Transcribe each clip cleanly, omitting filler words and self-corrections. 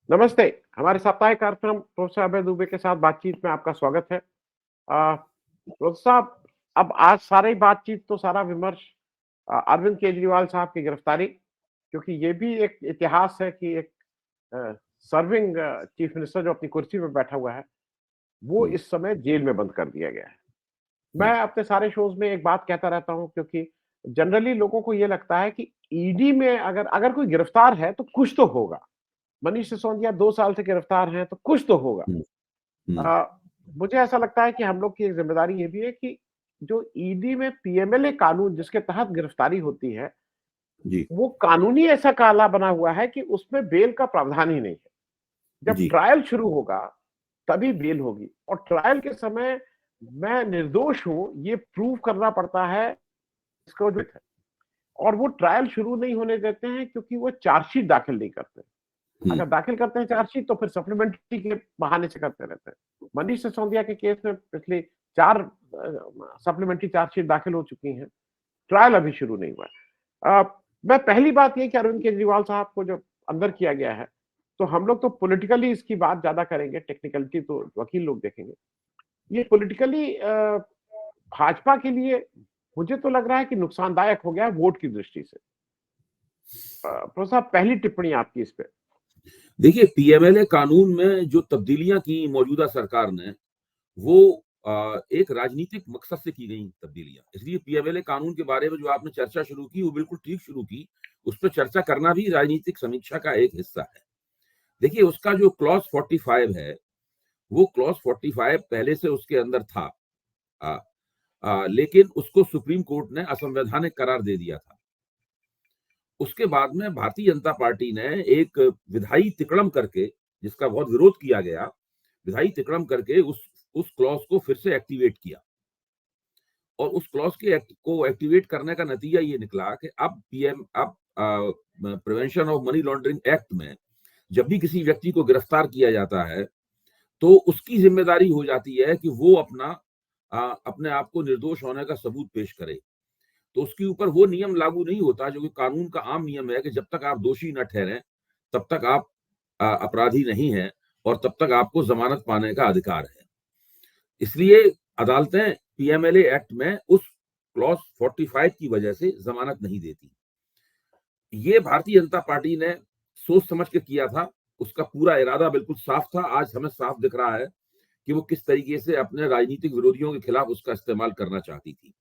नमस्ते। हमारे साप्ताहिक कार्यक्रम प्रोफेसर अभय दुबे के साथ बातचीत में आपका स्वागत है। प्रोफेसर साहब, अब आज सारी बातचीत तो सारा विमर्श अरविंद केजरीवाल साहब की गिरफ्तारी, क्योंकि ये भी एक इतिहास है कि एक सर्विंग चीफ मिनिस्टर जो अपनी कुर्सी पे बैठा हुआ है, वो हम्म, इस समय जेल में बंद कर दिया गया है। मैं हम्म, अपने सारे शोज में एक बात कहता रहता हूँ, क्योंकि जनरली लोगों को ये लगता है कि ईडी में अगर अगर कोई गिरफ्तार है तो कुछ तो होगा। मनीष सिसोदिया 2 साल से गिरफ्तार हैं, तो कुछ तो होगा। हम्म, हम्म, अ, मुझे ऐसा लगता है कि हम लोग की एक ज़िम्मेदारी ये भी है कि जो ईडी में पीएमएलए कानून जिसके तहत गिरफ्तारी होती है, जी, वो कानूनी ऐसा काला बना हुआ है कि उसमें बेल का प्रावधान ही नहीं है। जब जी, ट्रायल शुरू होगा, तभी बेल होगी, और ट्रायल के समय मैं निर्दोष हूँ, ये प्रूव करना पड़ता है इसको जो है। और वो ट्रायल शुरू नहीं होने देते हैं क्योंकि वो चार्जशीट दाखिल नहीं करते। हम्म, अगर दाखिल करते हैं चार्जशीट तो फिर सप्लीमेंट्री के बहाने से करते रहते हैं। मनीष सिसोदिया के केस में पिछले 4 सप्लीमेंट्री चार्जशीट दाखिल हो चुकी हैं। ट्रायल अभी शुरू नहीं हुआ है। मैं पहली बात ये कि अरविंद केजरीवाल साहब को जब अंदर किया गया है, तो हम लोग तो पॉलिटिकली इसकी बात ज्यादा करेंगे, टेक्निकलिटी तो वकील लोग देखेंगे। ये पॉलिटिकली भाजपा के लिए मुझे तो लग रहा है कि नुकसानदायक हो गया है वोट की दृष्टि से। प्रोफेसर साहब, पहली टिप्पणी आपकी इस पे। देखिए पीएमएलए कानून में जो तब्दीलियां की मौजूदा सरकार ने वो एक राजनीतिक मकसद से की गई तब्दीलियां, इसलिए पीएमएलए कानून के बारे में जो आपने चर्चा शुरू की वो बिल्कुल ठीक शुरू की। उस पर चर्चा करना भी राजनीतिक समीक्षा का एक हिस्सा है। देखिए उसका जो क्लॉज 45 है, वो क्लॉज 45 पहले से उसके अंदर था। आ, लेकिन उसको सुप्रीम कोर्ट ने असंवैधानिक करार दे दिया था। उसके बाद में भारतीय जनता पार्टी ने एक विधायी तिकड़म करके, जिसका बहुत विरोध किया गया, विधायी तिकड़म करके उस क्लॉज को फिर से एक्टिवेट किया। और उस क्लॉज के को एक्टिवेट करने का नतीजा ये निकला कि अब prevention of money laundering act में जब भी किसी व्यक्ति को गिरफ्तार किया जाता है तो उसकी जिम्मेदारी हो जाती है कि वो अपने आप को निर्दोष होने का सबूत पेश करे। तो उसके ऊपर वो नियम लागू नहीं होता जो कि कानून का आम नियम है कि जब तक आप दोषी न ठहरें तब तक आप अपराधी नहीं हैं और तब तक आपको जमानत पाने का अधिकार है। इसलिए अदालतें पीएमएलए एक्ट में उस क्लॉज 45 की वजह से जमानत नहीं देती। ये भारतीय जनता पार्टी ने सोच समझ के किया था। उसका पूरा इरादा बिल्कुल साफ था। आज हमें साफ दिख रहा है कि वो किस तरीके से अपने राजनीतिक विरोधियों के खिलाफ उसका इस्तेमाल करना चाहती थी।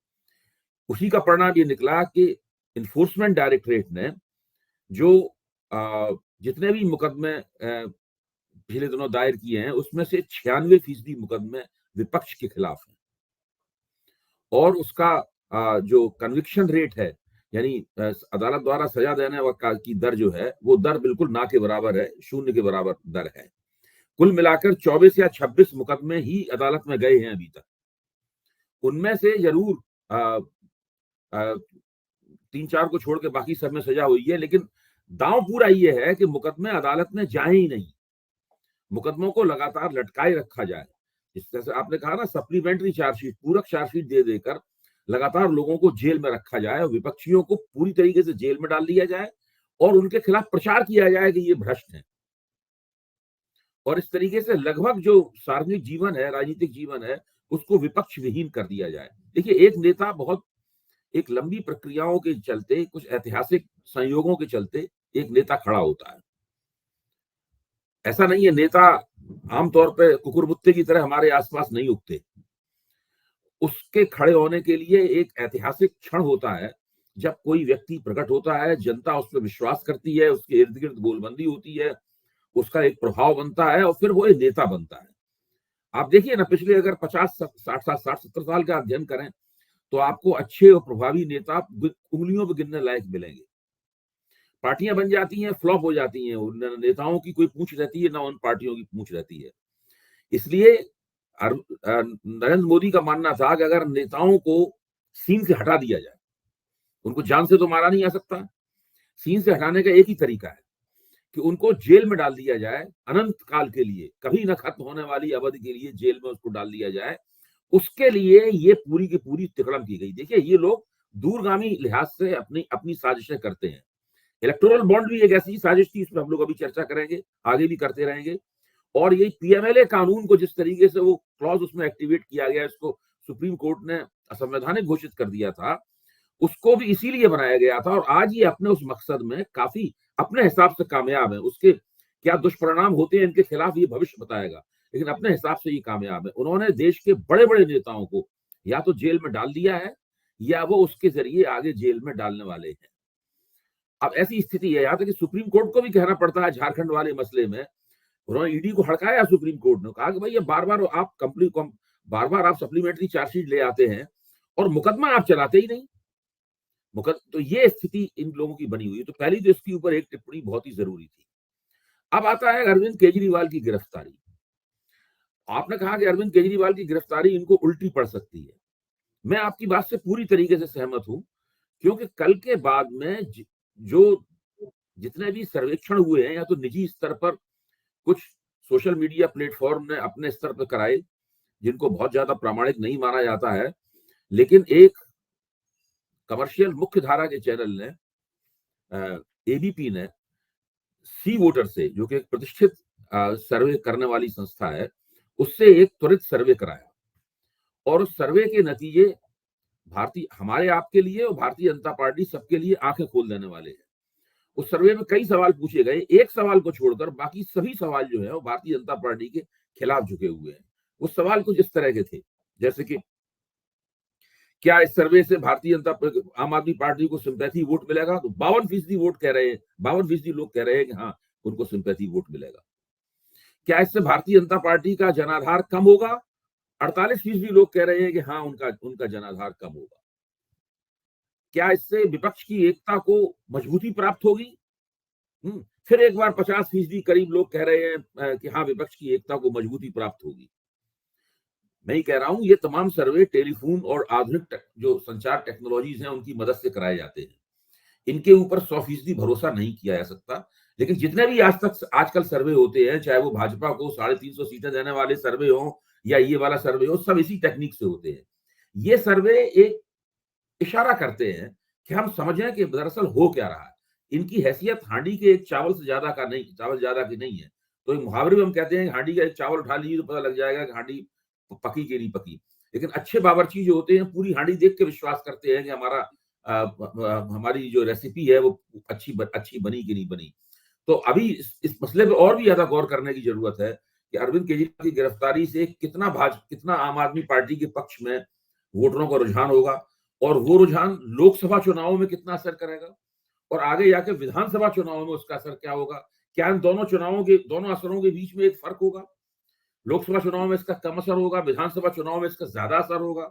उसी का परिणाम ये निकला कि इन्फोर्समेंट डायरेक्टरेट ने जो जितने भी मुकदमे पिछले दिनों दायर किए हैं उसमें से 96% मुकदमे विपक्ष के खिलाफ हैं। और उसका जो कन्विक्शन रेट है, यानी अदालत द्वारा सजा देने की दर जो है वो दर बिल्कुल ना के बराबर है, शून्य के बराबर दर है। कुल मिलाकर 24 या 26 मुकदमे ही अदालत में गए हैं अभी तक। उनमें से जरूर 3-4 को छोड़ के बाकी सब में सजा हुई है, लेकिन दांव पूरा ये है कि मुकदमे अदालत में जाए ही नहीं, मुकदमों को लगातार लटकाए रखा जाए। जिस तरह से आपने कहा ना, सप्लीमेंट्री चार्जशीट, पूरक चार्जशीट दे देकर लगातार लोगों को जेल में रखा जाए और विपक्षियों को पूरी तरीके से जेल में डाल दिया जाए और उनके खिलाफ प्रचार किया जाए कि ये भ्रष्ट हैं। और इस तरीके से लगभग जो सार्वजनिक जीवन है, राजनीतिक जीवन है, उसको विपक्ष विहीन कर दिया जाए। देखिए एक नेता बहुत एक लंबी प्रक्रियाओं के चलते, कुछ ऐतिहासिक संयोगों के चलते एक नेता खड़ा होता है। ऐसा नहीं है, नेता आमतौर पर कुकुरमुत्ते की तरह हमारे आसपास नहीं उगते। उसके खड़े होने के लिए एक ऐतिहासिक क्षण होता है जब कोई व्यक्ति प्रकट होता है, जनता उस पर विश्वास करती है, उसके इर्द गिर्द गोलबंदी होती है, उसका एक प्रभाव बनता है और फिर वो एक नेता बनता है। आप देखिए ना, पिछले अगर 50 60 60 70 साल का अध्ययन करें तो आपको अच्छे और प्रभावी नेता उंगलियों पर गिनने लायक मिलेंगे। पार्टियां बन जाती हैं, फ्लॉप हो जाती हैं, उन नेताओं की कोई पूछ रहती है ना उन पार्टियों की पूछ रहती है। इसलिए नरेंद्र मोदी का मानना था कि अगर नेताओं को सीन से हटा दिया जाए, उनको जान से तो मारा नहीं जा सकता, सीन से हटाने का एक ही तरीका है कि उनको जेल में डाल दिया जाए, अनंत काल के लिए, कभी न खत्म होने वाली अवधि के लिए जेल में उसको डाल दिया जाए। उसके लिए ये पूरी की पूरी तिकड़म की गई। देखिए ये लोग दूरगामी लिहाज से अपनी अपनी साजिशें करते हैं। इलेक्टोरल बॉन्ड भी एक ऐसी साजिश थी, इसमें हम लोग अभी चर्चा करेंगे, आगे भी करते रहेंगे। और ये पीएमएलए कानून को जिस तरीके से वो क्लॉज उसमें एक्टिवेट किया गया, इसको सुप्रीम कोर्ट ने असंवैधानिक घोषित कर दिया था, उसको भी इसीलिए बनाया गया था। और आज ये अपने उस मकसद में काफी अपने हिसाब से कामयाब है। उसके क्या दुष्परिणाम होते हैं इनके खिलाफ ये भविष्य बताएगा, लेकिन अपने हिसाब से ये कामयाब है। उन्होंने देश के बड़े बड़े नेताओं को या तो जेल में डाल दिया है या वो उसके जरिए आगे जेल में डालने वाले हैं। अब ऐसी स्थिति है, यहाँ तक कि सुप्रीम कोर्ट को भी कहना पड़ता है झारखंड वाले मसले में। उन्होंने ईडी को हड़काया, सुप्रीम कोर्ट ने कहा कि भाई ये बार बार आप सप्लीमेंट्री चार्जशीट ले आते हैं और मुकदमा आप चलाते ही नहीं। तो ये स्थिति इन लोगों की बनी हुई है। तो पहली तो इसके ऊपर एक टिप्पणी बहुत ही जरूरी थी। अब आता है अरविंद केजरीवाल की गिरफ्तारी। आपने कहा कि अरविंद केजरीवाल की गिरफ्तारी इनको उल्टी पड़ सकती है। मैं आपकी बात से पूरी तरीके से सहमत हूं, क्योंकि कल के बाद में जो जितने भी सर्वेक्षण हुए हैं, या तो निजी स्तर पर कुछ सोशल मीडिया प्लेटफॉर्म ने अपने स्तर पर कराए, जिनको बहुत ज्यादा प्रामाणिक नहीं माना जाता है, लेकिन एक कमर्शियल मुख्य धारा के चैनल ने, एबीपी ने सी वोटर से, जो कि एक प्रतिष्ठित सर्वे करने वाली संस्था है, उससे एक त्वरित सर्वे कराया। और उस सर्वे के नतीजे हमारे आपके लिए और भारतीय जनता पार्टी सबके लिए आंखें खोल देने वाले हैं। उस सर्वे में कई सवाल पूछे गए, एक सवाल को छोड़कर बाकी सभी सवाल जो है वो भारतीय जनता पार्टी के खिलाफ झुके हुए हैं। उस सवाल कुछ इस तरह के थे, जैसे कि क्या इस सर्वे से आम आदमी पार्टी को सिंपैथी वोट मिलेगा? तो 52% वोट कह रहे हैं, 52% लोग कह रहे हैं कि हाँ, उनको सिंपैथी वोट मिलेगा। क्या इससे भारतीय जनता पार्टी का जनाधार कम होगा? 48% लोग कह रहे हैं कि हाँ, उनका जनाधार कम होगा। क्या इससे विपक्ष की एकता को मजबूती प्राप्त होगी? फिर एक बार 50% करीब लोग कह रहे हैं कि हाँ, विपक्ष की एकता को मजबूती प्राप्त होगी। मैं ही कह रहा हूं, ये तमाम सर्वे टेलीफोन और आधुनिक जो संचार टेक्नोलॉजीज हैं उनकी मदद से कराए जाते हैं। इनके ऊपर 100% भरोसा नहीं किया जा सकता। लेकिन जितने भी आजकल सर्वे होते हैं, चाहे वो भाजपा को 350 सीटें देने वाले सर्वे हो या ये वाला सर्वे हो, सब इसी टेक्निक से होते हैं। ये सर्वे एक इशारा करते हैं कि हम समझें कि दरअसल हो क्या रहा है। इनकी हैसियत हांडी के एक चावल ज्यादा की नहीं है। तो एक मुहावरे में हम कहते हैं हांडी का एक चावल उठा लीजिए तो पता लग जाएगा कि हांडी पकी कि नहीं पकी। लेकिन अच्छे बावर्ची जो होते हैं पूरी हांडी देख के विश्वास करते हैं कि हमारी जो रेसिपी है वो अच्छी बनी कि नहीं बनी। तो अभी इस मसले पे और भी ज्यादा गौर करने की जरूरत है कि अरविंद केजरीवाल की गिरफ्तारी से कितना आम आदमी पार्टी के पक्ष में वोटरों का रुझान होगा, और वो रुझान लोकसभा चुनावों में कितना असर करेगा, और आगे जाकर विधानसभा चुनावों में उसका असर क्या होगा। क्या इन दोनों असरों के बीच में एक फर्क होगा? लोकसभा चुनाव में इसका कम असर होगा, विधानसभा चुनाव में इसका ज्यादा असर होगा।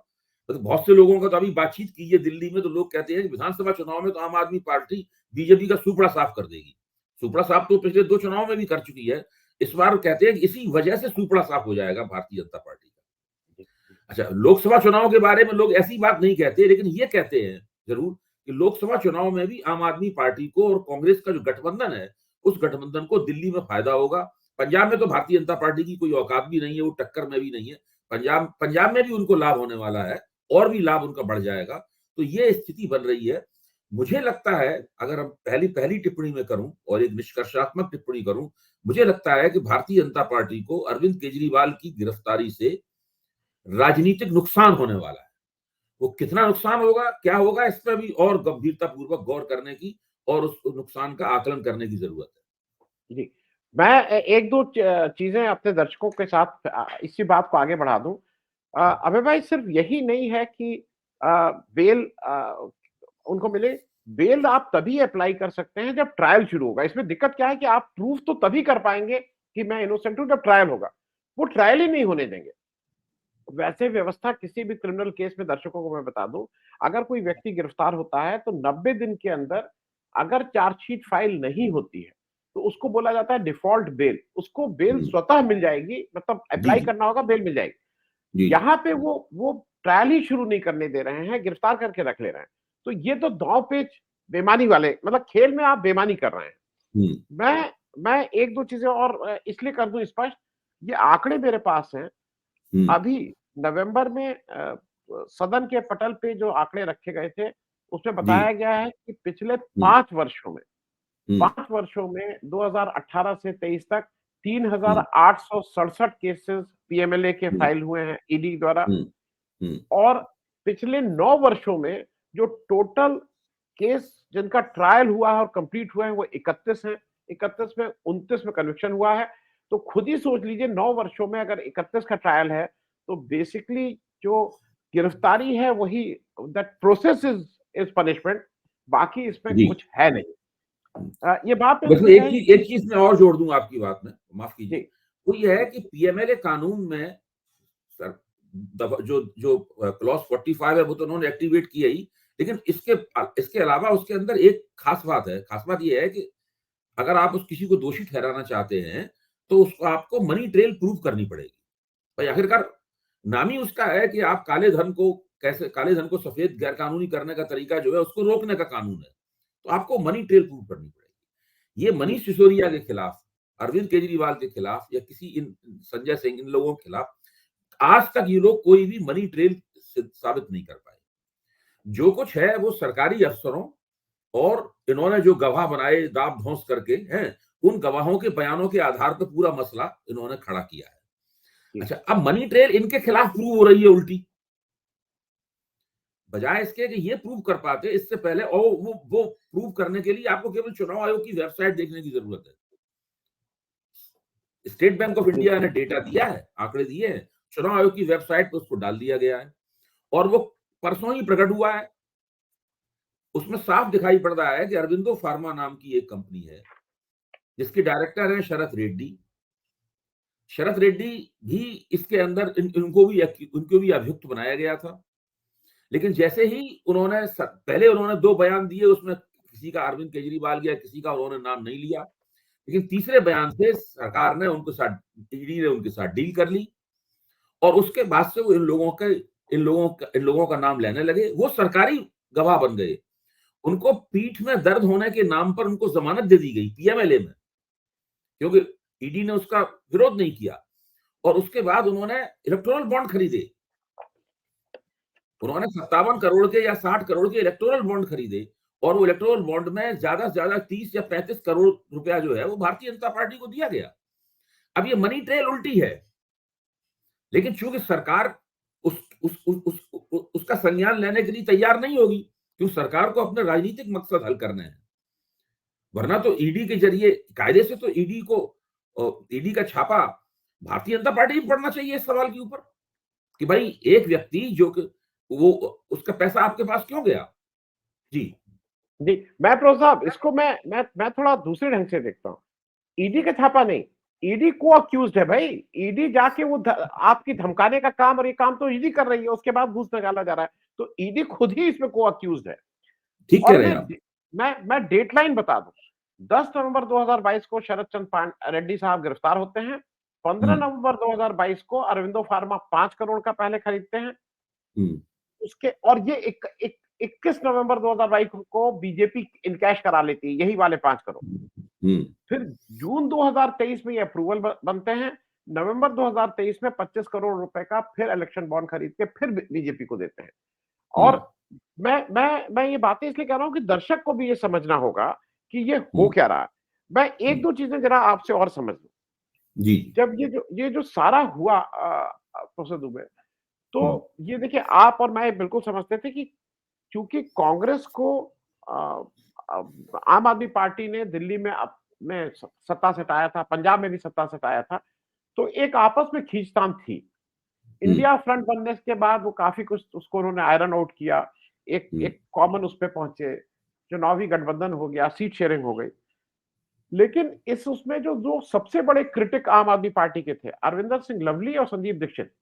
तो बहुत से लोगों का तो अभी बातचीत कीजिए दिल्ली में, तो लोग कहते हैं कि विधानसभा चुनाव में तो आम आदमी पार्टी बीजेपी का सुपड़ा साफ कर देगी। सुपड़ा साफ तो पिछले 2 चुनाव में भी कर चुकी है। इस बार कहते हैं कि इसी वजह से सुपड़ा साफ हो जाएगा भारतीय जनता पार्टी का। अच्छा, लोकसभा चुनाव के बारे में लोग ऐसी बात नहीं कहते, लेकिन ये कहते हैं जरूर कि लोकसभा चुनाव में भी आम आदमी पार्टी को और कांग्रेस का जो गठबंधन है, उस गठबंधन को दिल्ली में फायदा होगा। पंजाब में तो भारतीय जनता पार्टी की कोई औकात भी नहीं है, वो टक्कर में भी नहीं है। पंजाब में भी उनको लाभ होने वाला है, और भी लाभ उनका बढ़ जाएगा। तो ये स्थिति बन रही है। मुझे लगता है, अगर हम पहली टिप्पणी में करूं और एक निष्कर्षात्मक टिप्पणी करूं, मुझे लगता है कि भारतीय जनता पार्टी को अरविंद केजरीवाल की गिरफ्तारी से राजनीतिक नुकसान होने वाला है। वो कितना नुकसान होगा, क्या होगा, इस पर भी और गंभीरता पूर्वक गौर करने की और उस नुकसान का आकलन करने की जरूरत है। जी, मैं एक दो चीजें अपने दर्शकों के साथ इसी बात को आगे बढ़ा दूं। अभय भाई, सिर्फ यही नहीं है कि बेल उनको मिले। बेल आप तभी अप्लाई कर सकते हैं जब ट्रायल शुरू होगा। इसमें दिक्कत क्या है कि आप प्रूफ तो तभी कर पाएंगे कि मैं इनोसेंट हूं जब ट्रायल होगा। वो ट्रायल ही नहीं होने देंगे। वैसे व्यवस्था किसी भी क्रिमिनल केस में, दर्शकों को मैं बता दूं, अगर कोई व्यक्ति गिरफ्तार होता है तो 90 दिन के अंदर अगर चार्जशीट फाइल नहीं होती है तो उसको बोला जाता है डिफॉल्ट बेल। उसको बेल स्वतः मिल जाएगी, मतलब अप्लाई करना होगा, बेल मिल जाएगी। यहाँ पे वो ट्रायल ही शुरू नहीं करने दे रहे हैं, गिरफ्तार करके रख ले रहे हैं। तो ये तो दांव पेच बेईमानी वाले, मतलब खेल में आप बेईमानी कर रहे हैं। मैं एक दो चीजें और इसलिए कर दूं स्पष्ट। ये आंकड़े मेरे पास हैं। अभी नवंबर में सदन के पटल पे जो आंकड़े रखे गए थे उसमें बताया गया है कि पिछले 5 वर्षों में 5 वर्षों में 2018 से 23 तक 3,867 केसेस पीएमएलए के फाइल हुए हैं ईडी द्वारा। और पिछले 9 वर्षों में जो टोटल केस जिनका ट्रायल हुआ है और कंप्लीट हुए हैं वो 31 हैं। 31 में 29 में कन्विक्शन हुआ है। तो खुद ही सोच लीजिए 9 वर्षों में अगर 31 का ट्रायल है तो बेसिकली जो गिरफ्तारी है वही दैट प्रोसेस इज पनिशमेंट, बाकी इसमें जी। कुछ है नहीं। ये बात बस इसलिए कही एक चीज मैं और जोड़ दूं आपकी बात में, माफ कीजिए। जी, वो ये है कि पीएमएलए कानून में सर जो जो क्लॉज 45 है वो तो उन्होंने एक्टिवेट किया ही, लेकिन इसके अलावा उसके अंदर एक खास बात है। खास बात ये है कि अगर आप उस किसी को दोषी ठहराना चाहते हैं तो उसको आपको मनी ट्रेल प्रूव करनी पड़ेगी। भाई आखिरकार नाम ही उसका है कि आप काले धन को सफेद गैर कानूनी करने का तरीका जो है उसको रोकने का कानून है। तो आपको मनी ट्रेल प्रूव करनी पड़ेगी। ये मनीष सिसोदिया के खिलाफ, अरविंद केजरीवाल के खिलाफ या किसी इन संजय सिंह इन लोगों के खिलाफ आज तक ये लोग कोई भी मनी ट्रेल साबित नहीं कर पाए। जो कुछ है वो सरकारी अफसरों और इन्होंने जो गवाह बनाए दाब धौंस करके हैं, उन गवाहों के बयानों के आधार पर पूरा मसला इन्होंने खड़ा किया है। अच्छा, अब मनी ट्रेल इनके खिलाफ प्रूव हो रही है उल्टी, बजाय इसके कि ये प्रूव कर पाते इससे पहले। और वो प्रूव करने के लिए आपको केवल चुनाव आयोग की वेबसाइट देखने की जरूरत है। स्टेट बैंक ऑफ इंडिया ने डेटा दिया है, आंकड़े दिए हैं, चुनाव आयोग की वेबसाइट पर उसको डाल दिया गया है और वो परसों ही प्रकट हुआ है। उसमें साफ दिखाई पड़ रहा है कि अरविंदो फार्मा नाम की एक कंपनी है जिसके डायरेक्टर हैं शरत रेड्डी। शरत रेड्डी भी इसके अंदर उनको भी अभियुक्त बनाया गया था। लेकिन जैसे ही पहले उन्होंने 2 बयान दिए, उसमें किसी का अरविंद केजरीवाल गया, किसी का उन्होंने नाम नहीं लिया। लेकिन तीसरे बयान से सरकार ने ईडी ने उनके साथ डील कर ली और उसके बाद से वो इन लोगों का नाम लेने लगे। वो सरकारी गवाह बन गए। उनको पीठ में दर्द होने के नाम पर उनको जमानत दे दी गई पीएमएलए में, क्योंकि ईडी ने उसका विरोध नहीं किया। और उसके बाद उन्होंने इलेक्टोरल बॉन्ड खरीदे। उन्होंने 57 करोड़ के या 60 करोड़ के इलेक्टोरल बॉन्ड खरीदे और वो इलेक्टोरल बॉन्ड में ज्यादा से ज्यादा 30 या 35 करोड़ रुपया जो है वो भारतीय जनता पार्टी को दिया गया। अब ये मनी ट्रेल उल्टी है, लेकिन चूंकि सरकार उसका संज्ञान लेने के लिए तैयार नहीं होगी, क्योंकि सरकार को अपने राजनीतिक मकसद हल करने हैं। वरना तो ईडी के जरिए कायदे से तो ईडी का छापा भारतीय जनता पार्टी भी पड़ना चाहिए इस सवाल के ऊपर कि भाई एक व्यक्ति जो वो उसका पैसा आपके पास क्यों गया। जी जी, मैं प्रो साहब इसको मैं थोड़ा दूसरे ढंग से देखता हूँ। ईडी का छापा नहीं, ईडी को अक्यूज्ड है भाई। ईडी जाके वो आपकी धमकाने का काम, और ये काम तो ईडी कर रही है, उसके बाद घूस निकाला जा रहा है। तो ईडी खुद ही इसमें को अक्यूज्ड है। ठीक कह और रहे हैं आप। मैं डेटलाइन बता दूं, 10 नवंबर 2022 को शरद चंद्र रेड्डी साहब गिरफ्तार होते हैं। 15 नवंबर 2022 को अरविंदो फार्मा 5 करोड़ का पहले खरीदते हैं। उसके और ये 21 नवंबर 2022 को बीजेपी इनकैश करा लेती है यही वाले 5 करोड़। फिर जून 2023 में ये अप्रूवल बनते हैं। नवंबर 2023 में 25 करोड़ रुपए का फिर इलेक्शन बॉन्ड खरीद के फिर बीजेपी को देते हैं। और मैं ये बातें इसलिए कह रहा हूं कि दर्शक को भी ये समझना होगा कि ये हो क्या रहा है। मैं एक दो चीजें जरा आपसे और समझ लूं। जी जब ये जो सारा हुआ प्रोफेसर दुबे, तो ये देखिए आप और मैं बिल्कुल समझते थे कि क्योंकि कांग्रेस को आम आदमी पार्टी ने दिल्ली में सत्ता सटाया था, पंजाब में भी सत्ता सटाया था, तो एक आपस में खींचतान थी। इंडिया फ्रंट बनने के बाद वो काफी कुछ उसको उन्होंने आयरन आउट किया, एक कॉमन उस पे पहुंचे, चुनावी गठबंधन हो गया, सीट शेयरिंग हो गई। लेकिन उसमें जो सबसे बड़े क्रिटिक आम आदमी पार्टी के थे, अरविंदर सिंह लवली और संदीप दीक्षित,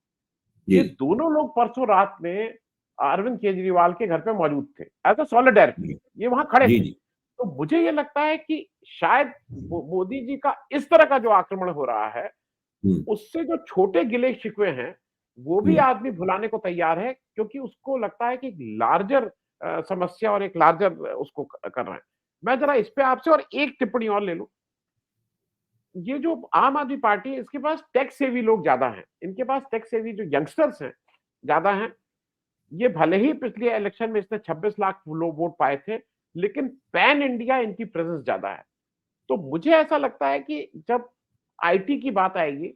ये दोनों लोग परसों रात में अरविंद केजरीवाल के घर पे मौजूद थे एज अ सॉलिडारिटी, ये वहां खड़े थे। तो मुझे ये लगता है कि शायद मोदी जी का इस तरह का जो आक्रमण हो रहा है, उससे जो छोटे गिले शिकवे हैं वो भी आदमी भुलाने को तैयार है, क्योंकि उसको लगता है कि लार्जर समस्या और एक लार्जर उसको कर रहे हैं। मैं जरा इस पे आपसे और एक टिप्पणी और ले लूं। ये जो आम आदमी पार्टी है, इसके पास टेक्स सेवी लोग ज्यादा हैं, इनके पास टेक्स सेवी जो यंगस्टर्स हैं ज्यादा हैं। ये भले ही पिछले इलेक्शन में इसने 26 लाख लोग वोट पाए थे, लेकिन पैन इंडिया इनकी प्रेजेंस ज्यादा है। तो मुझे ऐसा लगता है कि जब आईटी की बात आएगी,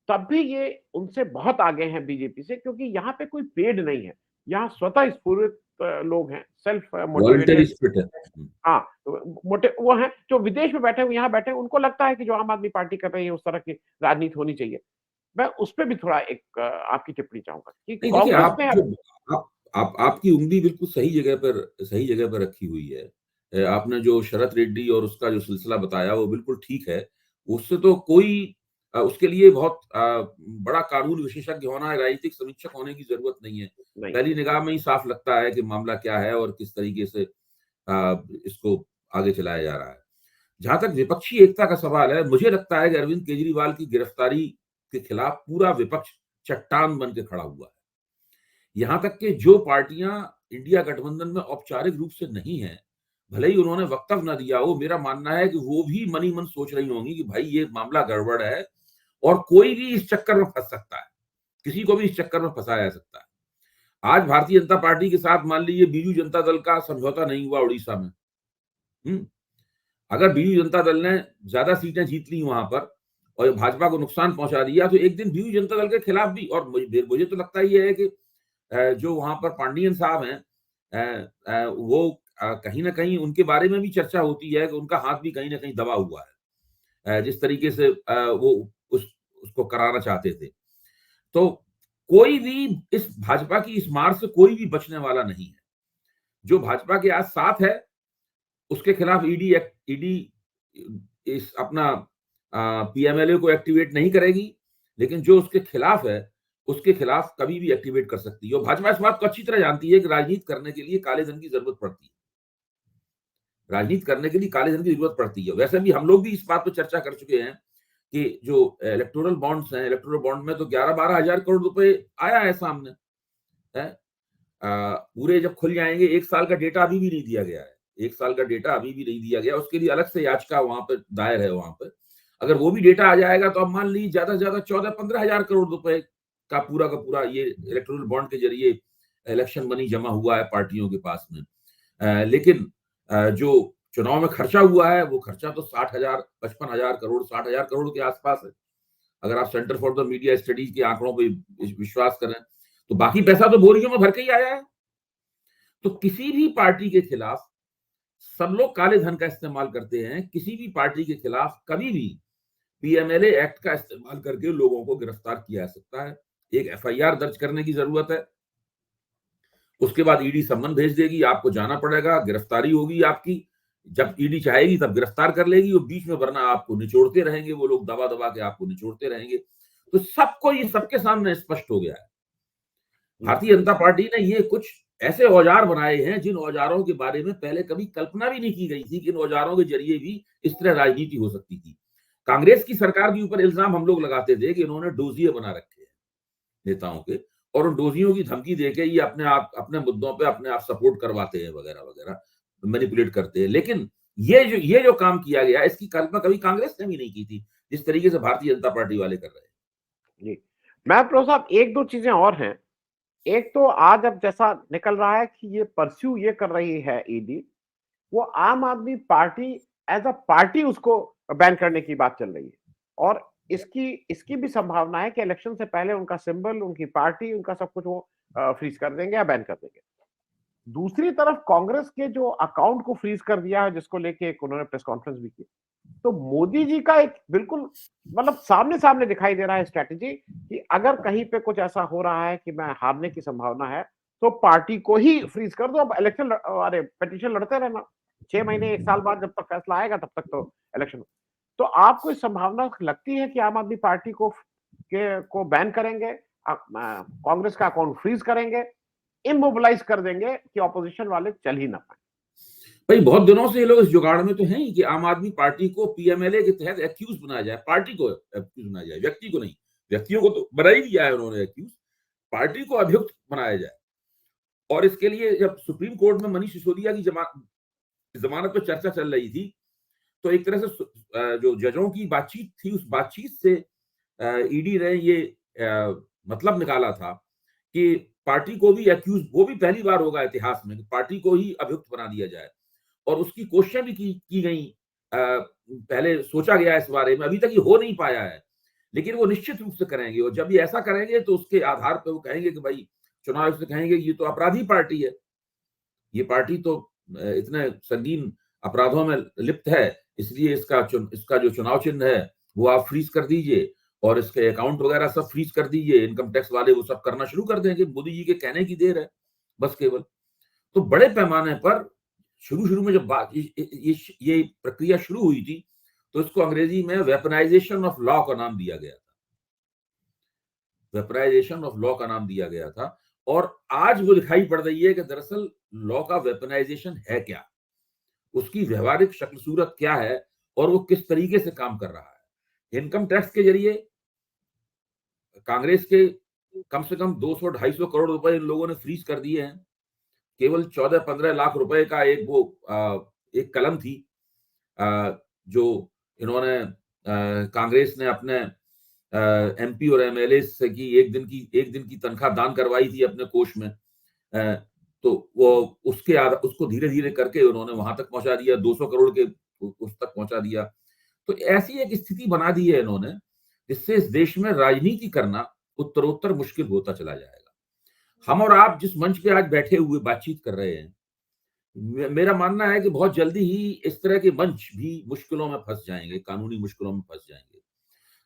तब भी ये उनसे बहुत आगे हैं बीजेपी से, क्योंकि यहाँ पे कोई पेड नहीं है। यहाँ स्वतः स्फूर्त लोग हैं, सेल्फ वॉलंटरी मोटिवेटेड। स्पिरिट है। हाँ, तो मोटे वो हैं जो विदेश में बैठे हुए, यहाँ बैठे हैं, उनको लगता है कि जो आम आदमी पार्टी कर रही है उस तरह की राजनीति होनी चाहिए। मैं उस पे भी थोड़ा एक आपकी टिप्पणी चाहूंगा कि नहीं देखिए, कांग्रेस आप ने। जो आपकी उंगली बिल्कुल सही जगह पर रखी हुई है। आपने जो शरत रेड्डी और उसका जो सिलसिला बताया वो बिल्कुल ठीक है। उससे तो कोई उसके लिए बहुत बड़ा कानून विशेषज्ञ होना, राजनीतिक समीक्षक होने की जरूरत नहीं है। नहीं। पहली निगाह में ही साफ लगता है कि मामला क्या है और किस तरीके से इसको आगे चलाया जा रहा है। जहां तक विपक्षी एकता का सवाल है, मुझे लगता है कि अरविंद केजरीवाल की गिरफ्तारी के खिलाफ पूरा विपक्ष चट्टान बन के खड़ा हुआ है। यहां तक कि जो पार्टियां इंडिया गठबंधन में औपचारिक रूप से नहीं है, भले ही उन्होंने वक्तव्य न दिया हो, मेरा मानना है कि वो भी मन ही मन सोच रही होंगी कि भाई ये मामला गड़बड़ है और कोई भी इस चक्कर में फंस सकता है, किसी को भी इस चक्कर में फंसाया जा सकता है। आज भारतीय जनता पार्टी के साथ मान लीजिए बीजू जनता दल का समझौता नहीं हुआ उड़ीसा में। हम्म अगर बीजू जनता दल ने ज्यादा सीटें जीत ली वहां पर और भाजपा को नुकसान पहुंचा दिया, तो एक दिन बीजू जनता दल के खिलाफ भी, और मुझे तो लगता ही है कि जो वहां पर पांडियन साहब हैं, वो कहीं ना कहीं उनके बारे में भी चर्चा होती है कि उनका हाथ भी कहीं ना कहीं दबा हुआ है, जिस तरीके से वो उसको कराना चाहते थे। तो कोई भी इस भाजपा की इस मार से कोई भी बचने वाला नहीं है। जो भाजपा के आज साथ है उसके खिलाफ ईडी इस अपना पीएमएलए को एक्टिवेट नहीं करेगी, लेकिन जो उसके खिलाफ है उसके खिलाफ कभी भी एक्टिवेट कर सकती है। और भाजपा इस बात को अच्छी तरह जानती है कि राजनीति करने के लिए काले धन की जरूरत पड़ती है। राजनीति करने के लिए काले धन की जरूरत पड़ती है। वैसे भी हम लोग भी इस बात पर चर्चा कर चुके हैं कि जो इलेक्टोरल बॉन्ड्स हैं, इलेक्टोरल बॉन्ड में तो 11-12 हजार करोड़ रुपए आया है सामने है। पूरे जब खुल जाएंगे, 1 साल का डेटा अभी भी नहीं दिया गया है। 1 साल का डेटा अभी भी नहीं दिया गया, उसके लिए अलग से याचिका वहां पर दायर है। वहां पर अगर वो भी डेटा आ जाएगा तो अब मान लीजिए ज्यादा से ज्यादा 14-15 हजार करोड़ रुपए का पूरा ये इलेक्टोरल बॉन्ड के जरिए इलेक्शन मनी जमा हुआ है पार्टियों के पास में। लेकिन जो चुनाव में खर्चा हुआ है वो खर्चा तो 60,000, 55,000 करोड़, 60,000 करोड़ के आसपास है, अगर आप centre for the media studies के आंकड़ों पर विश्वास करें। तो बाकी पैसा तो बोरियों में भर के ही आया है। तो किसी भी पार्टी के खिलाफ सब लोग काले धन का इस्तेमाल करते हैं। किसी भी पार्टी के खिलाफ कभी भी पीएमएलए एक्ट का इस्तेमाल करके लोगों को गिरफ्तार किया जा सकता है। एक एफआईआर दर्ज करने की जरूरत है, उसके बाद ईडी सम्मन भेज देगी, आपको जाना पड़ेगा, गिरफ्तारी होगी आपकी। जब ईडी चाहेगी तब गिरफ्तार कर लेगी, और बीच में वरना आपको निचोड़ते रहेंगे वो लोग, दबा दबा के आपको निचोड़ते रहेंगे। तो सबको ये सबके सामने स्पष्ट हो गया है। भारतीय जनता पार्टी ने ये कुछ ऐसे औजार बनाए हैं जिन औजारों के बारे में पहले कभी कल्पना भी नहीं की गई थी कि इन औजारों के जरिए भी इस तरह राजनीति हो सकती थी। कांग्रेस की सरकार के ऊपर इल्जाम हम लोग लगाते थे कि इन्होंने डोजिए बना रखे हैं नेताओं के, और उन डोजियों की धमकी देके ये अपने मुद्दों पे अपने आप सपोर्ट करवाते हैं, वगैरह वगैरह मैनिपुलेट करते हैं। लेकिन ये जो काम किया गया इसकी कल्पना कभी कांग्रेस ने भी नहीं की थी, जिस तरीके से भारतीय जनता पार्टी वाले कर रहे हैं। जी, मैं प्रो साहब एक दो चीजें और हैं। एक तो आज अब जैसा निकल रहा है कि ये परस्यू ये कर रही है ईडी, वो आम आदमी पार्टी एज अ पार्टी उसको बैन करने की बात चल रही है, और इसकी इसकी भी संभावना है कि इलेक्शन से पहले उनका सिंबल, उनकी पार्टी, उनका सब कुछ वो फ्रीज कर देंगे या बैन कर देंगे। दूसरी तरफ कांग्रेस के जो अकाउंट को फ्रीज कर दिया है, जिसको लेके एक उन्होंने प्रेस कॉन्फ्रेंस भी की, तो मोदी जी का एक बिल्कुल मतलब सामने सामने दिखाई दे रहा है स्ट्रेटेजी कि अगर कहीं पे कुछ ऐसा हो रहा है कि मैं हारने की संभावना है, तो पार्टी को ही फ्रीज कर दो। अब इलेक्शन अरे पिटीशन लड़ते रहना 6 महीने 1 साल बाद, जब तक फैसला आएगा तब तक तो इलेक्शन। तो आपको इस संभावना लगती है कि आम आदमी पार्टी को बैन करेंगे, कांग्रेस का अकाउंट फ्रीज करेंगे, इमोबिलाइज कर देंगे कि ऑपोजिशन वाले चल ही ना पाए? भाई बहुत दिनों से ये लोग इस जुगाड़ में तो हैं ही कि आम आदमी पार्टी को पीएमएलए के तहत एक्यूज बनाया जाए, पार्टी को एक्यूज बनाया जाए, व्यक्ति को नहीं। व्यक्तियों को तो बना ही दिया है उन्होंने एक्यूज, पार्टी को अभियुक्त बनाया जाए। और इसके लिए जब सुप्रीम कोर्ट में मनीष सिसोदिया की जमानत पर चर्चा चल रही थी, तो एक तरह से जो जजों की बातचीत थी, उस बातचीत से ईडी ने ये मतलब निकाला था कि पार्टी को भी एक्यूज, वो भी पहली बार होगा इतिहास में कि पार्टी को ही अभियुक्त बना दिया जाए। और उसकी कोशिशें भी की गई पहले सोचा गया इस बारे में, अभी तक ये हो नहीं पाया है, लेकिन वो निश्चित रूप से करेंगे। और जब ये ऐसा करेंगे तो उसके आधार पर वो कहेंगे कि भाई, चुनाव आयोग से कहेंगे ये तो अपराधी पार्टी है, ये पार्टी तो इतने संगीन अपराधों में लिप्त है, इसलिए इसका जो चुनाव चिन्ह है वो आप फ्रीज कर दीजिए और इसके अकाउंट वगैरह सब फ्रीज कर दीजिए। इनकम टैक्स वाले वो सब करना शुरू कर देंगे, मोदी जी के कहने की देर है बस केवल। तो बड़े पैमाने पर शुरू में जब बात ये प्रक्रिया शुरू हुई थी, तो इसको अंग्रेजी में वेपनाइजेशन ऑफ लॉ का नाम दिया गया था, वेपनाइजेशन ऑफ लॉ का नाम दिया गया था। और आज वो दिखाई पड़ रही है कि दरअसल लॉ का वेपनाइजेशन है क्या, उसकी व्यवहारिक शक्ल सूरत क्या है और वो किस तरीके से काम कर रहा है। इनकम टैक्स के जरिए कांग्रेस के कम से कम 200-250 करोड़ रुपए इन लोगों ने फ्रीज कर दिए हैं। केवल 14-15 लाख रुपए का एक कलम थी जो इन्होंने कांग्रेस ने अपने एमपी और एमएलए से की एक दिन की तनख्वाह दान करवाई थी अपने कोष में। तो वो उसको धीरे धीरे करके उन्होंने वहां तक पहुंचा दिया, 200 करोड़ के उस तक पहुंचा दिया। तो ऐसी एक स्थिति बना दी है इन्होंने, जिससे इस देश में राजनीति करना उत्तरोत्तर मुश्किल होता चला जाएगा। हम और आप जिस मंच पे आज बैठे हुए बातचीत कर रहे हैं, मेरा मानना है कि बहुत जल्दी ही इस तरह के मंच भी मुश्किलों में फंस जाएंगे, कानूनी मुश्किलों में फंस जाएंगे।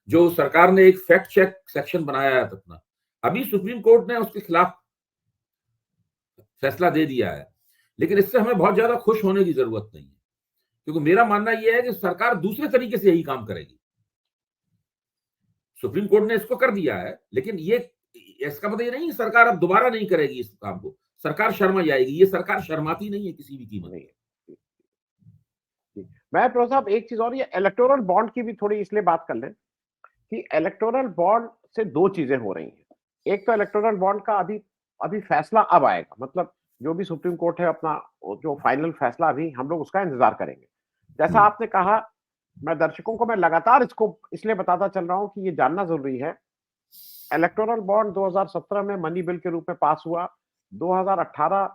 जो सरकार ने एक फैक्ट चेक सेक्शन बनाया है अपना, अभी सुप्रीम कोर्ट ने उसके खिलाफ फैसला दे दिया है, लेकिन इससे हमें बहुत ज्यादा खुश होने की जरूरत नहीं है, क्योंकि मेरा मानना यह है कि सरकार दूसरे तरीके से यही काम करेगी। सुप्रीम कोर्ट ने इसको कर दिया है, लेकिन ये इसका मतलब ये नहीं कि सरकार अब दोबारा नहीं करेगी इस काम को, सरकार शर्मा जाएगी। ये सरकार शर्माती नहीं है किसी भी कीमत नहीं है। मैं प्रो साहब एक चीज और, ये इलेक्टोरल बॉन्ड की भी थोड़ी इसलिए बात कर लें कि इलेक्टोरल बॉन्ड से दो चीजें हो रही हैं। एक तो इलेक्टोरल बॉन्ड का अभी फैसला अब आएगा, मतलब जो भी सुप्रीम कोर्ट है अपना जो फाइनल फैसला, अभी हम लोग उसका इंतजार करेंगे। जैसा आपने कहा, मैं दर्शकों को मैं लगातार इसको इसलिए बताता चल रहा हूं कि ये जानना जरूरी है। इलेक्टोरल बॉन्ड 2017 में मनी बिल के रूप में पास हुआ, 2018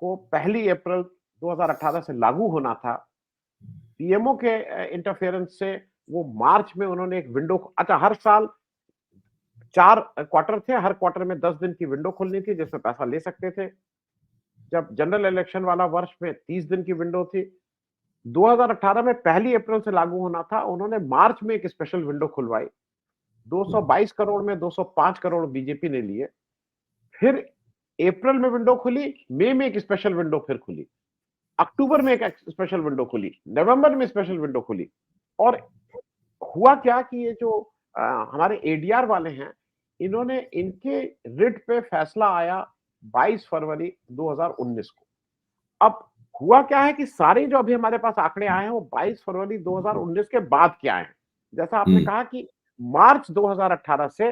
को 1 अप्रैल 2018 से लागू होना था। पीएमओ के इंटरफेरेंस से वो मार्च में उन्होंने एक विंडो, अच्छा हर साल 4 क्वार्टर थे, हर क्वार्टर में 10 दिन की विंडो खुलनी थी जिसमें पैसा ले सकते थे। जब जनरल इलेक्शन वाला वर्ष में 30 दिन की विंडो थी। 2018 में 1 अप्रैल से लागू होना था, उन्होंने मार्च में एक स्पेशल विंडो खुलवाई। 222 करोड़ में 205 करोड़ बीजेपी ने लिए। फिर अप्रैल में विंडो खुली, मई में एक स्पेशल विंडो फिर खुली, अक्टूबर में एक स्पेशल विंडो खुली, नवंबर में स्पेशल विंडो खुली। और हुआ क्या कि ये जो हमारे एडीआर वाले हैं, इन्होंने इनके रिट पे फैसला आया 22 फरवरी 2019 को। अब हुआ क्या है कि सारे जो अभी हमारे पास आंकड़े आए हैं वो 22 फरवरी 2019 के बाद के आए हैं। जैसा आपने कहा कि मार्च 2018 से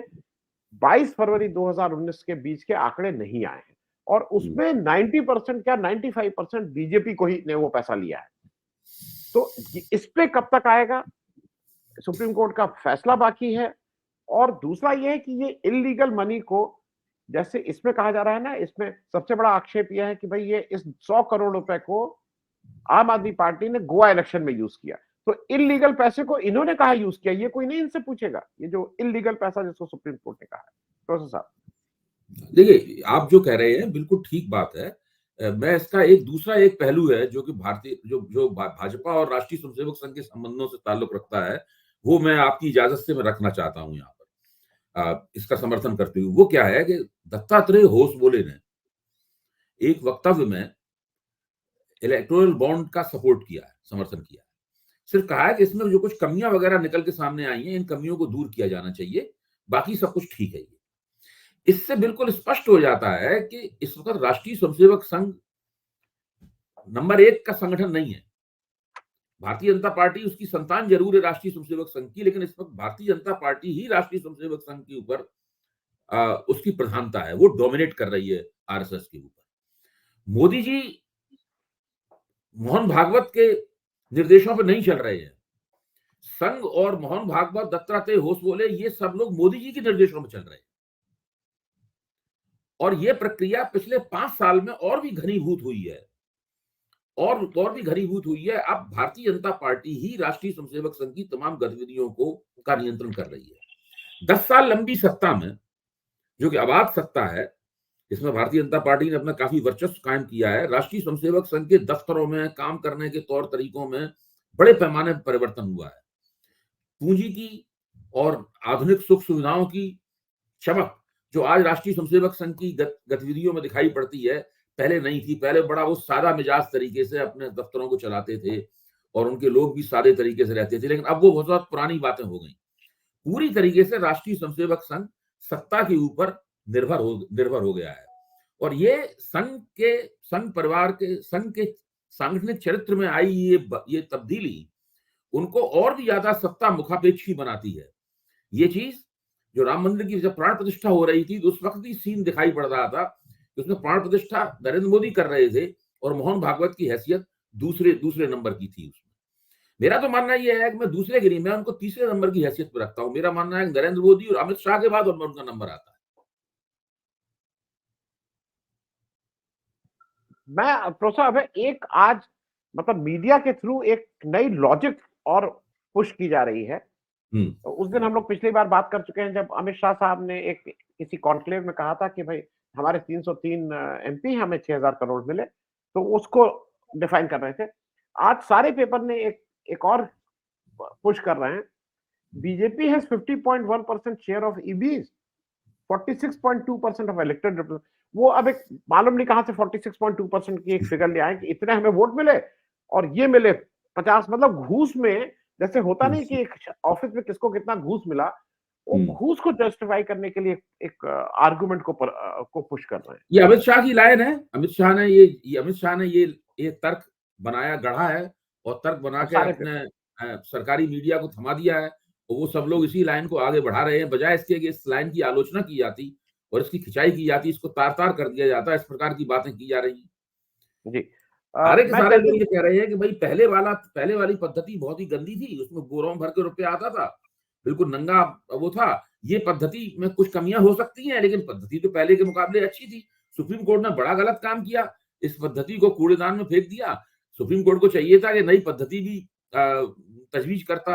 22 फरवरी 2019 के बीच के आंकड़े नहीं आए हैं, और उसमें 90% क्या 95% बीजेपी को ही ने वो पैसा लिया है। तो इस पे कब तक आएगा, सुप्रीम कोर्ट का फैसला बाकी है। और दूसरा ये है कि ये इलीगल मनी को, जैसे इसमें कहा जा रहा है ना, इसमें सबसे बड़ा आक्षेप यह है कि भाई ये इस 100 करोड़ रुपए को आम आदमी पार्टी ने गोवा इलेक्शन में यूज किया। तो इलीगल पैसे को इन्होंने कहा यूज किया, ये कोई नहीं इनसे पूछेगा, ये जो इलीगल पैसा जिसको सुप्रीम कोर्ट ने कहा है। प्रोफेसर साहब देखिए, आप जो कह रहे हैं बिल्कुल ठीक बात है। मैं इसका एक पहलू है जो कि भाजपा और राष्ट्रीय स्वयंसेवक संघ के संबंधों से ताल्लुक रखता है, वो मैं आपकी इजाजत से मैं रखना चाहता हूं यहाँ पर, इसका समर्थन करते हुए। वो क्या है कि दत्तात्रेय होसबोले ने एक वक्तव्य में इलेक्टोरल बॉन्ड का सपोर्ट किया है, समर्थन किया है। सिर्फ कहा है कि इसमें जो कुछ कमियां वगैरह निकल के सामने आई हैं, इन कमियों को दूर किया जाना चाहिए, बाकी सब कुछ ठीक है। इससे बिल्कुल स्पष्ट हो जाता है कि इस वक्त राष्ट्रीय स्वयंसेवक संघ नंबर 1 का संगठन नहीं है। भारतीय जनता पार्टी उसकी संतान जरूर है राष्ट्रीय स्वयंसेवक संघ की, लेकिन इस वक्त भारतीय जनता पार्टी ही राष्ट्रीय स्वयंसेवक संघ के ऊपर उसकी प्रधानता है, वो डोमिनेट कर रही है आरएसएस के ऊपर। मोदी जी मोहन भागवत के निर्देशों पर नहीं चल रहे हैं। संघ और मोहन भागवत, दत्तात्रेय होसबोले, ये सब लोग मोदी जी के निर्देशों में चल रहे हैं। और ये प्रक्रिया पिछले 5 साल में और भी घनीभूत हुई है। और भी घनीभूत हुई है। अब भारतीय जनता पार्टी ही राष्ट्रीय स्वयंसेवक संघ की तमाम गतिविधियों का नियंत्रण कर रही है। 10 साल लंबी सत्ता में, जो कि अबाध सत्ता है, इसमें भारतीय जनता पार्टी ने अपना काफी वर्चस्व कायम किया है। राष्ट्रीय स्वयंसेवक संघ के दफ्तरों में, काम करने के तौर तरीकों में बड़े पैमाने पर परिवर्तन हुआ है। पूंजी की और आधुनिक सुख सुविधाओं की चमक जो आज राष्ट्रीय स्वयंसेवक संघ की गतिविधियों में दिखाई पड़ती है, पहले नहीं थी। पहले बड़ा वो सादा मिजाज तरीके से अपने दफ्तरों को चलाते थे और उनके लोग भी सादे तरीके से रहते थे, लेकिन अब वो बहुत पुरानी बातें हो गई। पूरी तरीके से राष्ट्रीय स्वयंसेवक संघ सत्ता के ऊपर निर्भर हो गया है। और ये संघ परिवार के, संघ के सांगठनिक चरित्र में आई ये तब्दीली उनको और भी ज्यादा सत्ता मुखापेक्षी बनाती है। ये चीज जो राम मंदिर की जब प्राण प्रतिष्ठा हो रही थी, तो उस वक्त भी सीन दिखाई पड़ रहा था कि उसमें प्राण प्रतिष्ठा नरेंद्र मोदी कर रहे थे और मोहन भागवत की हैसियत दूसरे नंबर की थी उसमें। मेरा तो मानना यह है कि मैं दूसरे की नहीं, मैं उनको तीसरे नंबर की हैसियत पर रखता हूं। मेरा मानना है नरेंद्र मोदी और अमित शाह के बाद उनका नंबर आता है। मैं प्रोफेसर अब एक आज मतलब मीडिया के थ्रू एक नई लॉजिक और पुश की जा रही है। तो उस दिन हम लोग पिछली बार बात कर चुके हैं जब अमित शाह साहब ने एक किसी कॉन्क्लेव में कहा था कि भाई हमारे 303 एमपी हमें 6000 करोड़ मिले, तो उसको डिफाइन कर रहे थे। आज सारे पेपर ने एक और पुश कर रहे हैं। BJP has 50.1% share of EBs, 46.2% of elected. वो अब एक मालूम नहीं कहां से 46.2% की एक फिगर ले आए कि इतने हमें वोट मिले और ये मिले 50, मतलब घूस में जैसे होता नहीं कि एक ऑफिस में किसको कितना घूस मिला, वो घूस को जस्टिफाई करने के लिए एक आर्गुमेंट को पुश कर रहे हैं। ये अमित शाह की लाइन है। अमित शाह ने ये तर्क बनाया, गढ़ा है और तर्क बना के अपने सरकारी मीडिया को थमा दिया है। और वो सब लोग इसी लाइन को आगे बढ़ा रहे हैं, बजाय इसके कि इस लाइन की आलोचना की जाती और इसकी खिंचाई की जाती, इसको तार तार कर दिया जाता। इस प्रकार की बातें की जा रही हैं जी। सारे के सारे लोग ये कह रहे हैं कि भाई पहले वाली पद्धति बहुत ही गंदी थी, उसमें बोरों भर के रुपया आता था, बिल्कुल नंगा वो था। ये पद्धति में कुछ कमियां हो सकती हैं, लेकिन पद्धति तो पहले के मुकाबले अच्छी थी। सुप्रीम कोर्ट ने बड़ा गलत काम किया, इस पद्धति को कूड़ेदान में फेंक दिया। सुप्रीम कोर्ट को चाहिए था कि नई पद्धति भी तजवीज करता।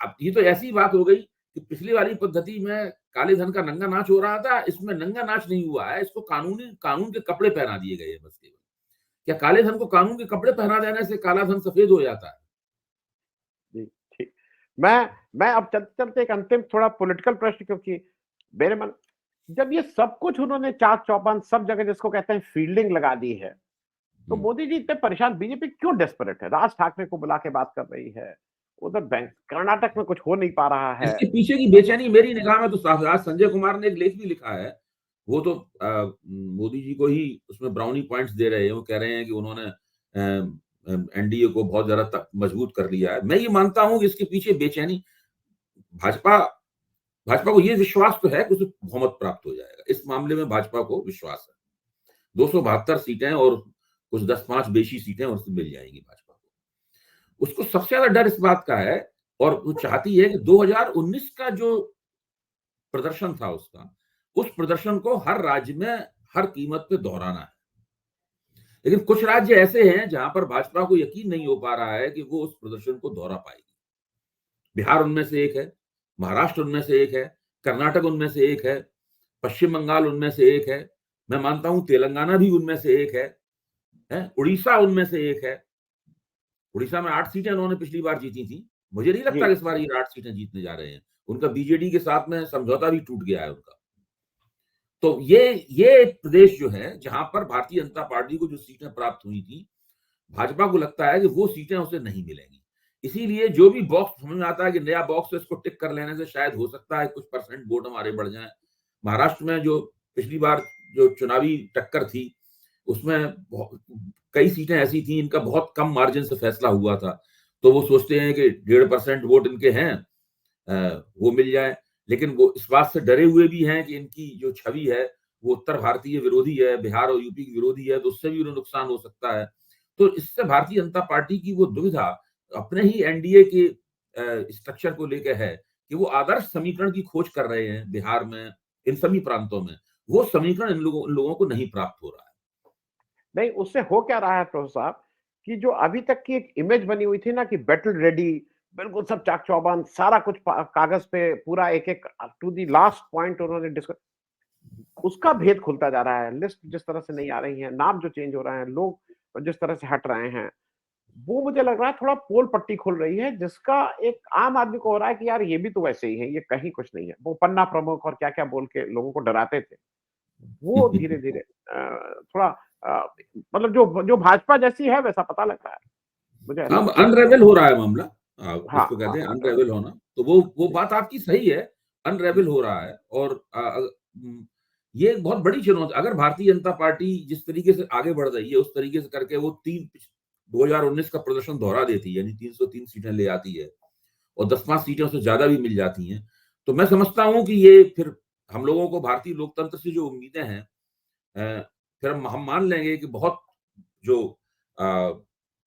अब ये तो ऐसी बात हो गई कि पिछली वाली पद्धति में काले धन का नंगा नाच हो रहा था, इसमें नंगा नाच नहीं हुआ है, इसको कानून के कपड़े पहना दिए गए हैं बस केवल। क्या काले धन को कानून के कपड़े पहना देने से काला धन सफेद हो जाता है? जी ठीक। मैं अब चलते एक अंतिम थोड़ा पॉलिटिकल प्रश्न, क्योंकि मेरे मन जब ये सब कुछ उन्होंने चाक चौबंद सब जगह जिसको कहते हैं फील्डिंग लगा दी है, तो मोदी जी इतने परेशान, बीजेपी क्यों डेस्परेट है? राज ठाकरे को बुला के बात कर रही है, उधर बैंक कर्नाटक में कुछ हो नहीं पा रहा है। इसके पीछे की बेचैनी मेरी निगाह में तो आज संजय कुमार ने एक लेख भी लिखा है। वो तो मोदी जी को ही उसमें ब्राउनी पॉइंट्स दे रहे हैं। वो कह रहे हैं कि उन्होंने एनडीए को बहुत ज्यादा मजबूत कर लिया है। मैं ये मानता हूं कि इसके पीछे बेचैनी भाजपा को ये विश्वास तो है कि उसे बहुमत प्राप्त हो जाएगा। इस मामले में भाजपा को विश्वास है 272 सीटें और कुछ 10-5 बेशी सीटें उससे मिल जाएंगी भाजपा को। उसको सबसे ज्यादा डर इस बात का है और वो चाहती है कि 2019 का जो प्रदर्शन था उसका, उस प्रदर्शन को हर राज्य में हर कीमत पे दोहराना है। लेकिन कुछ राज्य ऐसे हैं जहां पर भाजपा को यकीन नहीं हो पा रहा है कि वो उस प्रदर्शन को दोहरा पाएगी। बिहार उनमें से एक है, महाराष्ट्र उनमें से एक है, कर्नाटक उनमें से एक है, पश्चिम बंगाल उनमें से एक है, मैं मानता हूं तेलंगाना भी उनमें से एक है, उड़ीसा उनमें से एक है। उड़ीसा में 8 सीटें उन्होंने पिछली बार जीती थी। मुझे नहीं लगता कि इस बार ये 8 सीटें जीतने जा रहे हैं। उनका बीजेडी के साथ में समझौता भी टूट गया है उनका। तो ये प्रदेश जो है जहां पर भारतीय जनता पार्टी को जो सीटें प्राप्त हुई थी, भाजपा को लगता है कि वो सीटें उसे नहीं मिलेंगी। इसीलिए जो भी बॉक्स समझ में आता है कि नया बॉक्स है, इसको टिक कर लेने से शायद हो सकता है कुछ परसेंट वोट हमारे बढ़ जाए। महाराष्ट्र में जो पिछली बार जो चुनावी टक्कर थी, उसमें कई सीटें ऐसी थी इनका बहुत कम मार्जिन से फैसला हुआ था। तो वो सोचते हैं कि 1.5% वोट इनके हैं, वो मिल जाए। लेकिन वो इस बात से डरे हुए भी हैं कि इनकी जो छवि है वो उत्तर भारतीय विरोधी है, बिहार और यूपी की विरोधी है, तो उससे भी उन्हें नुकसान हो सकता है। तो इससे भारतीय जनता पार्टी की वो दुविधा अपने ही एनडीए के स्ट्रक्चर को लेकर है कि वो आदर्श समीकरण की खोज कर रहे हैं बिहार में, इन सभी प्रांतों में। वो समीकरण इन लोगों को नहीं प्राप्त हो रहा है। नहीं, उससे हो क्या रहा है प्रोफेसर साहब कि जो अभी तक की एक इमेज बनी हुई थी ना कि बैटल रेडी, बिल्कुल सब चाक चौबंद, सारा कुछ कागज पे पूरा एक एक टू द लास्ट पॉइंट उन्होंने डिस्कस, उसका भेद खुलता जा रहा है। लिस्ट जिस तरह से नहीं आ रही है, नाम जो चेंज हो रहे हैं, लोग जिस तरह से हट रहे हैं, वो मुझे लग रहा है थोड़ा पोल पट्टी खुल रही है, जिसका एक आम आदमी को हो रहा है कि यार ये भी तो वैसे ही है, ये कहीं कुछ नहीं है। वो पन्ना प्रमुख और क्या क्या बोल के लोगों को डराते थे, वो धीरे धीरे थोड़ा मतलब जो जो भाजपा जैसी है वैसा पता लग रहा है, मुझे ऐसा अब लगता है। अनरेवल हो रहा है मामला, हाँ जिसको कहते हाँ हैं हाँ, अनरेवल होना, तो वो बात आपकी सही है, अनरेवल हो रहा है। और ये एक बहुत बड़ी चुनौती, अगर भारतीय जनता पार्टी जिस तरीके से आगे बढ़ रही है उस तरीके से करके वो 2019 का प्रदर्शन दोहरा देती है, यानी 303 सीटें ले आती है और 10-5 सीटें उससे ज्यादा भी मिल जाती हैं, तो मैं समझता हूं कि ये फिर हम लोगों को भारतीय लोकतंत्र से जो उम्मीदें हैं, फिर हम मान लेंगे कि बहुत जो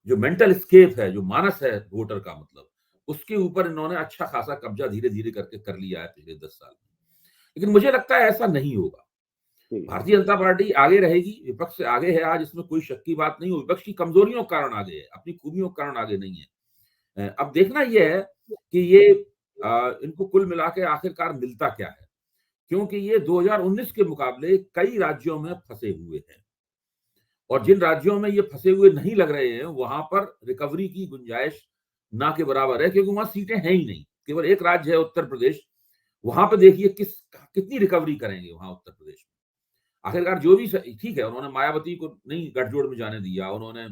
जो मेंटल स्केप है, जो मानस है वोटर का, मतलब उसके ऊपर इन्होंने अच्छा खासा कब्जा धीरे धीरे करके कर लिया है पिछले 10 साल में। लेकिन मुझे लगता है ऐसा नहीं होगा। जी भारतीय जनता पार्टी आगे रहेगी, विपक्ष से आगे है आज, इसमें कोई शक की बात नहीं हो। विपक्ष की कमजोरियों के कारण आगे है, अपनी खूबियों के कारण आगे नहीं है। अब देखना यह है कि ये इनको कुल मिला के आखिरकार मिलता क्या है, क्योंकि ये 2019 के मुकाबले कई राज्यों में फंसे हुए हैं, और जिन राज्यों में ये फंसे हुए नहीं लग रहे हैं वहां पर रिकवरी की गुंजाइश ना के बराबर है, क्योंकि वहां सीटें हैं ही नहीं। केवल एक राज्य है उत्तर प्रदेश, वहां पर देखिए कितनी रिकवरी करेंगे वहां उत्तर प्रदेश में। आखिरकार जो भी ठीक है, उन्होंने मायावती को नहीं गठजोड़ में जाने दिया, उन्होंने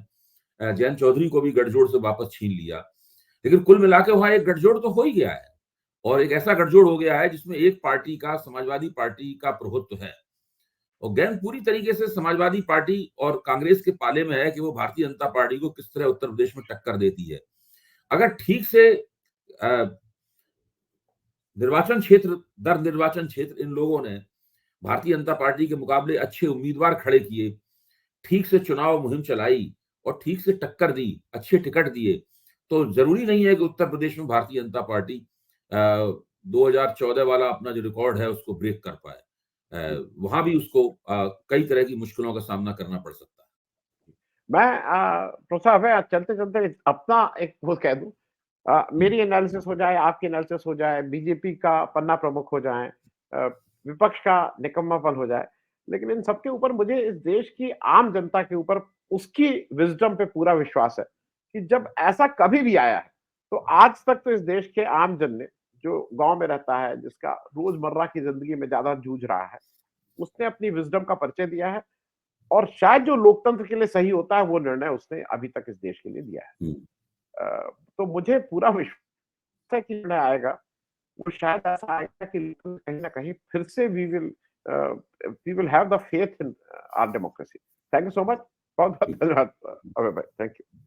जयंत चौधरी को भी गठजोड़ से वापस छीन लिया, लेकिन कुल मिला के वहां एक गठजोड़ तो हो ही गया है, और एक ऐसा गठजोड़ हो गया है जिसमें एक पार्टी का, समाजवादी पार्टी का प्रभुत्व है। और गेंद पूरी तरीके से समाजवादी पार्टी और कांग्रेस के पाले में है कि वो भारतीय जनता पार्टी को किस तरह उत्तर प्रदेश में टक्कर देती है। अगर ठीक से निर्वाचन क्षेत्र दर निर्वाचन क्षेत्र इन लोगों ने भारतीय जनता पार्टी के मुकाबले अच्छे उम्मीदवार खड़े किए, ठीक से चुनाव मुहिम चलाई और ठीक से टक्कर दी, अच्छे टिकट दिए, तो जरूरी नहीं है कि उत्तर प्रदेश में भारतीय जनता पार्टी 2014 वाला अपना जो रिकॉर्ड है उसको ब्रेक कर पाए। वहां भी उसको कई तरह की मुश्किलों का सामना करना पड़ सकता है। मैं प्रोत्साह है चलते चलते अपना एक वो कह दूं, मेरी एनालिसिस हो जाए, आपकी एनालिसिस हो जाए, बीजेपी का पन्ना प्रमुख हो जाए, विपक्ष का निकम्मापन हो जाए, लेकिन इन सबके ऊपर मुझे इस देश की आम जनता के ऊपर उसकी विजडम पे पूरा विश्वास है कि जब ऐसा कभी भी आया है तो आज तक तो इस देश के आम जन ने, जो गांव में रहता है, जिसका रोजमर्रा की जिंदगी में ज्यादा जूझ रहा है, उसने अपनी विजडम का परिचय दिया है, और शायद जो लोकतंत्र के लिए सही होता है वो निर्णय उसने अभी तक इस देश के लिए लिया है। तो मुझे पूरा विश्वास है कि निर्णय आएगा, वो शायद ऐसा आएगा कि कहीं ना कहीं फिर से we will have the faith in our democracy. Thank you so much, बहुत बहुत धन्यवाद अभय भाई, थैंक यू।